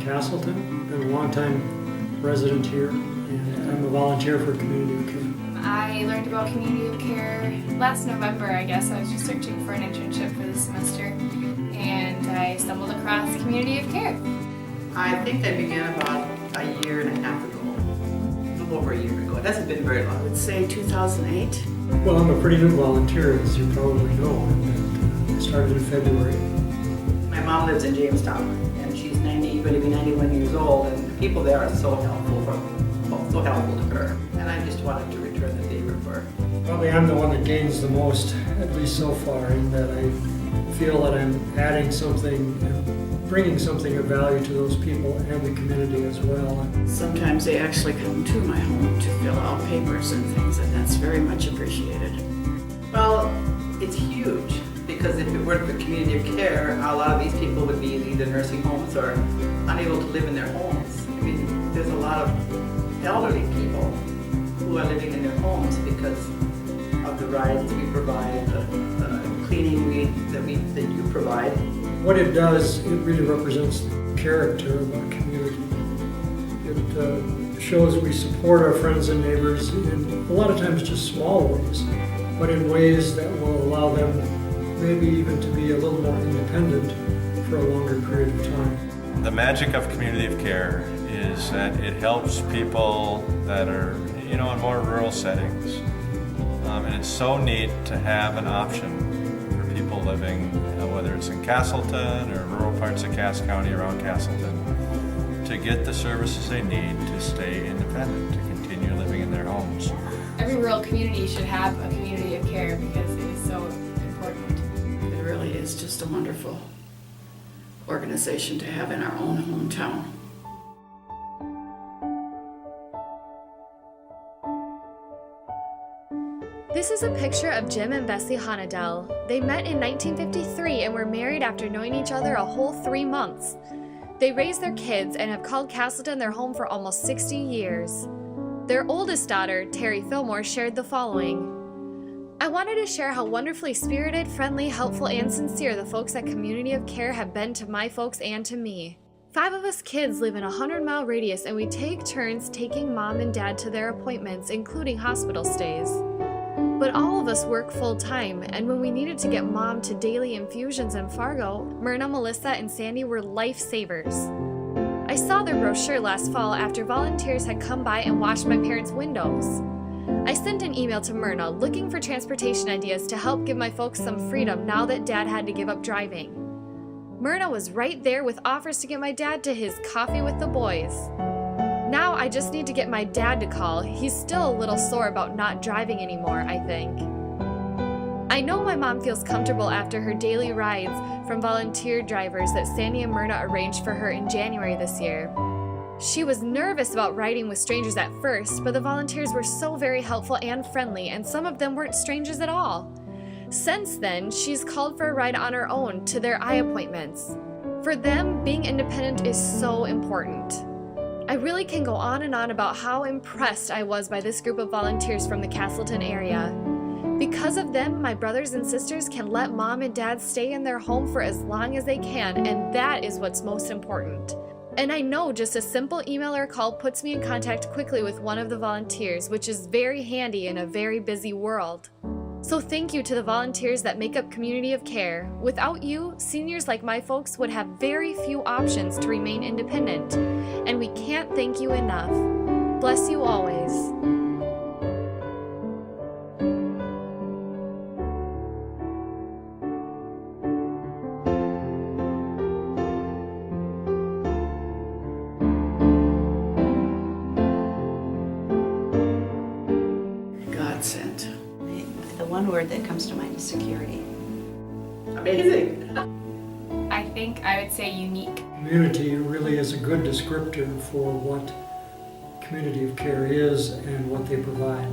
from Castleton, been a long-time resident here, and I'm a volunteer for Community of Care. I learned about Community of Care last November, I guess. I was just searching for an internship for this semester, and I stumbled across Community of Care. I think I began about a year and a half ago, a little over a year ago. It hasn't been very long. I would say 2008. Well, I'm a pretty new volunteer, as you probably know, and I started in February. My mom lives in Jamestown, and she's 90, going to be 91 years old, and the people there are so helpful to her. And I just wanted to return the favor for her. Probably I'm the one that gains the most, at least so far, in that I feel that I'm adding something and bringing something of value to those people and the community as well. Sometimes they actually come to my home to fill out papers and things, and that's very much appreciated. Well, it's huge, because if it weren't for Community of Care, a lot of these people would be in either nursing homes or unable to live in their homes. I mean, there's a lot of elderly people who are living in their homes because of the rides we provide, the cleaning that you provide. What it does, it really represents the character of our community. It shows we support our friends and neighbors in a lot of times just small ways, but in ways that will allow them maybe even to be a little more independent for a longer period of time. The magic of Community of Care is that it helps people that are, in more rural settings. And it's so neat to have an option for people living, whether it's in Castleton or rural parts of Cass County around Castleton, to get the services they need to stay independent, to continue living in their homes. Every rural community should have a Community of Care because it is so important. It really is just a wonderful organization to have in our own hometown. This is a picture of Jim and Bessie Honadell. They met in 1953 and were married after knowing each other a whole 3 months. They raised their kids and have called Castleton their home for almost 60 years. Their oldest daughter, Terry Fillmore, shared the following. I wanted to share how wonderfully spirited, friendly, helpful, and sincere the folks at Community of Care have been to my folks and to me. 5 of us kids live in a 100-mile radius, and we take turns taking mom and dad to their appointments, including hospital stays. But all of us work full-time, and when we needed to get mom to daily infusions in Fargo, Myrna, Melissa, and Sandy were lifesavers. I saw their brochure last fall after volunteers had come by and washed my parents' windows. I sent an email to Myrna looking for transportation ideas to help give my folks some freedom now that Dad had to give up driving. Myrna was right there with offers to get my dad to his coffee with the boys. Now I just need to get my dad to call. He's still a little sore about not driving anymore, I think. I know my mom feels comfortable after her daily rides from volunteer drivers that Sandy and Myrna arranged for her in January this year. She was nervous about riding with strangers at first, but the volunteers were so very helpful and friendly, and some of them weren't strangers at all. Since then, she's called for a ride on her own to their eye appointments. For them, being independent is so important. I really can go on and on about how impressed I was by this group of volunteers from the Castleton area. Because of them, my brothers and sisters can let mom and dad stay in their home for as long as they can, and that is what's most important. And I know just a simple email or call puts me in contact quickly with one of the volunteers, which is very handy in a very busy world. So thank you to the volunteers that make up Community of Care. Without you, seniors like my folks would have very few options to remain independent, and we can't thank you enough. Bless you always. Godsend. The one word that comes to mind is security. Amazing. I think I would say unique. Community really is a good descriptor for what Community of Care is and what they provide.